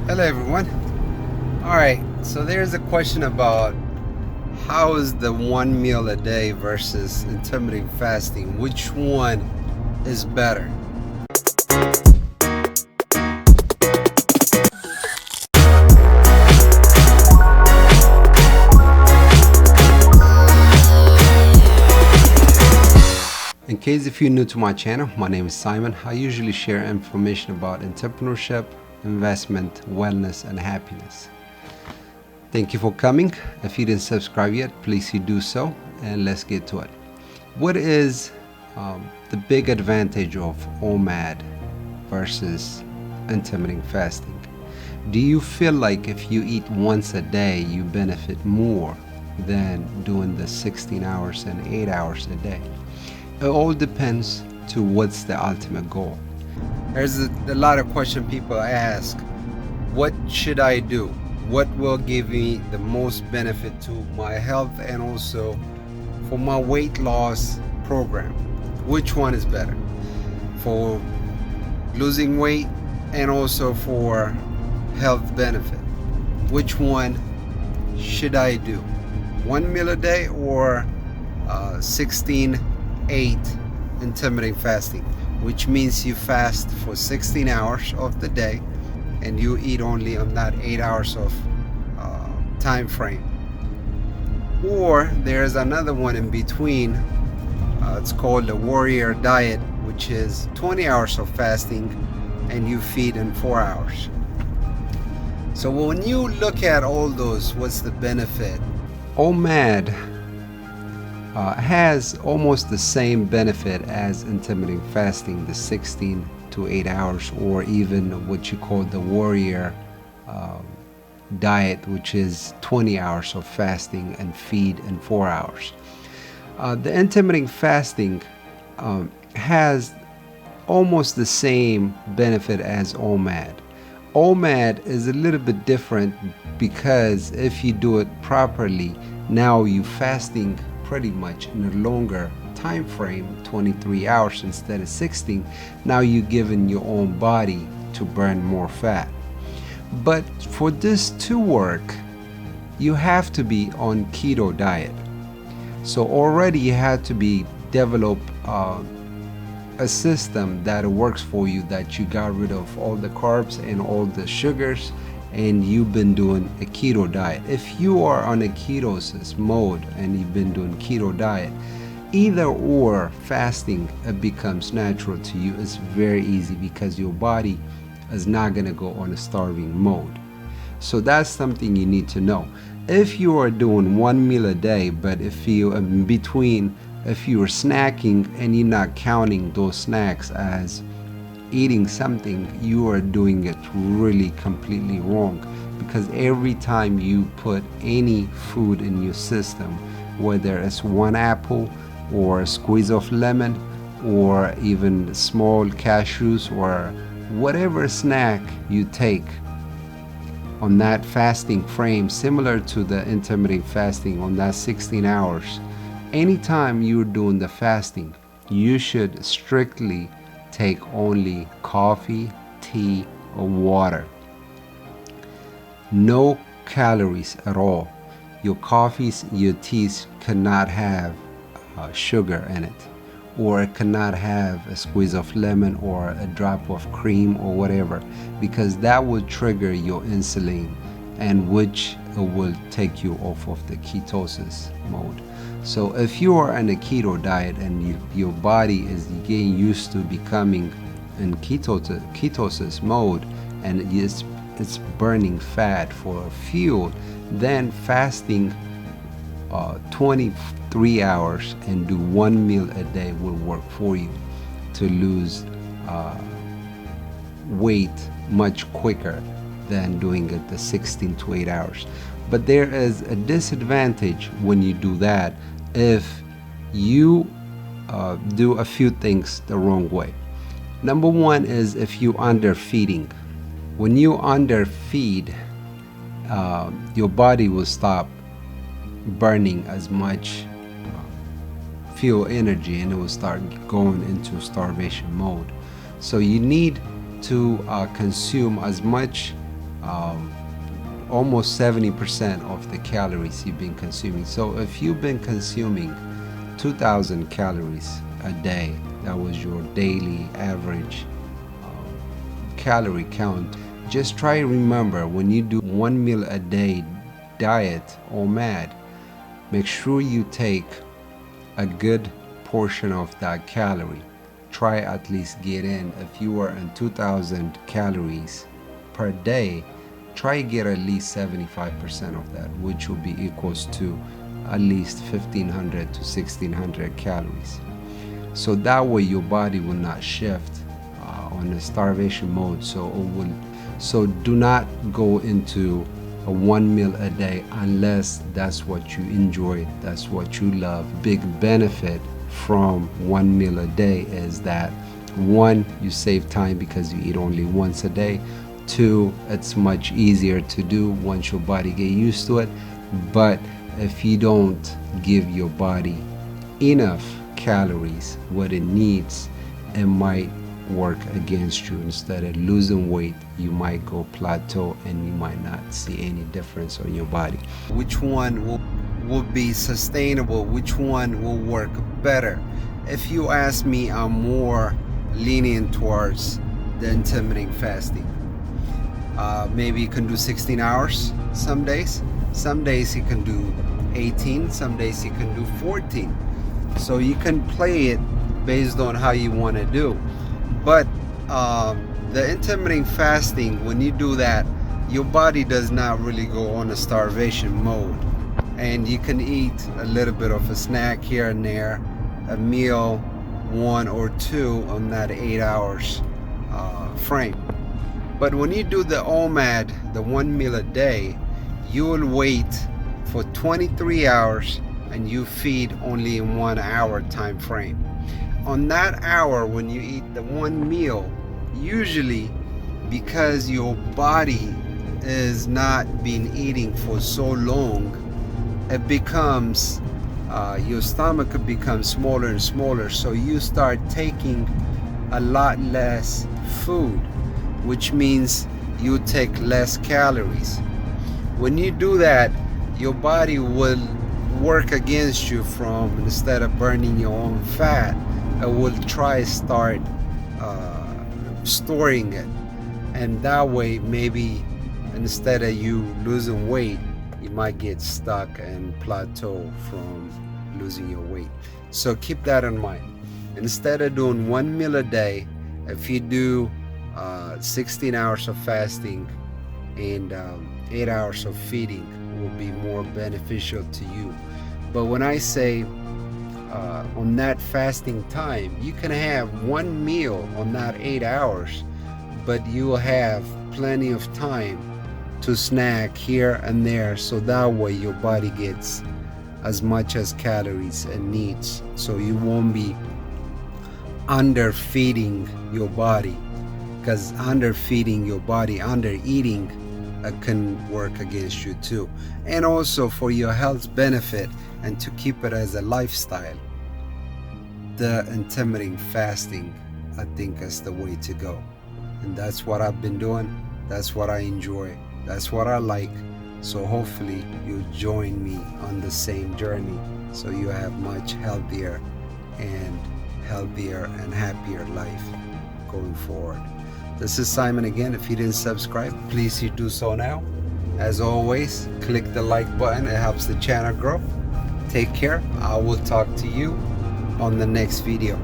Hello everyone. Alright, so there's a question about how is the one meal a day versus intermittent fasting? Which one is better? In case if you're new to my channel, my name is Simon. I usually share information about entrepreneurship, investment, wellness, and happiness. Thank you for coming. If you didn't subscribe yet, please do so, and let's get to it. What is the big advantage of OMAD versus intermittent fasting? Do you feel like if you eat once a day, you benefit more than doing the 16 hours and 8 hours a day? It all depends to what's the ultimate goal. There's a lot of questions people ask. What should I do? What will give me the most benefit to my health and also for my weight loss program? Which one is better for losing weight and also for health benefit? Which one should I do? One meal a day or 16-8 intermittent fasting, which means you fast for 16 hours of the day and you eat only on that 8 hours of time frame. Or there's another one in between. It's called the warrior diet, which is 20 hours of fasting and you feed in 4 hours. So when you look at all those, what's the benefit? OMAD has almost the same benefit as intermittent fasting, the 16 to 8 hours, or even what you call the warrior diet, which is 20 hours of fasting and feed in 4 hours. The intermittent fasting has almost the same benefit as OMAD. OMAD is a little bit different because if you do it properly, now you're fasting pretty much in a longer time frame, 23 hours instead of 16. Now you're giving your own body to burn more fat. But for this to work, you have to be on keto diet. So already you have to be develop a system that works for you, that you got rid of all the carbs and all the sugars, and you've been doing a keto diet. If you are on a ketosis mode and you've been doing keto diet, either or fasting becomes natural to you. It's very easy because your body is not going to go on a starving mode. So that's something you need to know. If you are doing one meal a day, but if you in between, if you are snacking and you're not counting those snacks as eating something, you are doing it really completely wrong, because every time you put any food in your system, whether it's one apple or a squeeze of lemon or even small cashews or whatever snack you take on that fasting frame, similar to the intermittent fasting on that 16 hours, anytime you're doing the fasting, you should strictly take only coffee, tea, or water. No calories at all. Your coffees, your teas cannot have sugar in it, or it cannot have a squeeze of lemon or a drop of cream or whatever, because that will trigger your insulin, and which will take you off of the ketosis mode. So if you are on a keto diet and your body is getting used to becoming in ketosis mode and it's burning fat for fuel, then fasting 23 hours and do one meal a day will work for you to lose weight much quicker than doing it the 16 to 8 hours. But there is a disadvantage when you do that if you do a few things the wrong way. Number one is if you underfeeding. When you underfeed, your body will stop burning as much fuel energy and it will start going into starvation mode. So you need to consume as much almost 70% of the calories you've been consuming. So if you've been consuming 2,000 calories a day, that was your daily average calorie count. Just try to remember, when you do 1 meal a day diet, OMAD, make sure you take a good portion of that calorie. Try at least get in, if you are in 2,000 calories per day, try get at least 75% of that, which will be equals to at least 1,500 to 1,600 calories. So that way your body will not shift on the starvation mode. So do not go into a 1 meal a day unless that's what you enjoy, that's what you love. Big benefit from 1 meal a day is that, one, you save time because you eat only once a day. Two, it's much easier to do once your body get used to it. But if you don't give your body enough calories, what it needs, it might work against you. Instead of losing weight, you might go plateau and you might not see any difference on your body. Which one will be sustainable? Which one will work better? If you ask me, I'm more leaning towards the intermittent fasting. Maybe you can do 16 hours some days. Some days you can do 18. Some days you can do 14. So you can play it based on how you want to do. But the intermittent fasting, when you do that, your body does not really go on a starvation mode. And you can eat a little bit of a snack here and there, a meal, 1 or 2 on that 8 hours frame. But when you do the OMAD, the 1 meal a day, you will wait for 23 hours and you feed only in 1 hour time frame. On that hour, when you eat the 1 meal, usually because your body is not been eating for so long, it becomes your stomach becomes smaller and smaller, so you start taking a lot less food, which means you take less calories. When you do that, your body will work against you. From, instead of burning your own fat, it will try start storing it, and that way maybe instead of you losing weight, you might get stuck and plateau from losing your weight. So keep that in mind. Instead of doing 1 meal a day, if you do 16 hours of fasting and 8 hours of feeding, will be more beneficial to you. But when I say on that fasting time, you can have 1 meal on that 8 hours, but you will have plenty of time to snack here and there, so that way your body gets as much as calories it needs, so you won't be underfeeding your body, because underfeeding your body, under eating, can work against you too. And also for your health benefit and to keep it as a lifestyle, the intermittent fasting, I think, is the way to go. And that's what I've been doing, that's what I enjoy, that's what I like. So hopefully you'll join me on the same journey, so you have much healthier and happier life going forward. This is Simon again. If you didn't subscribe, please you do so now. As always, click the like button, it helps the channel grow. Take care. I will talk to you on the next video.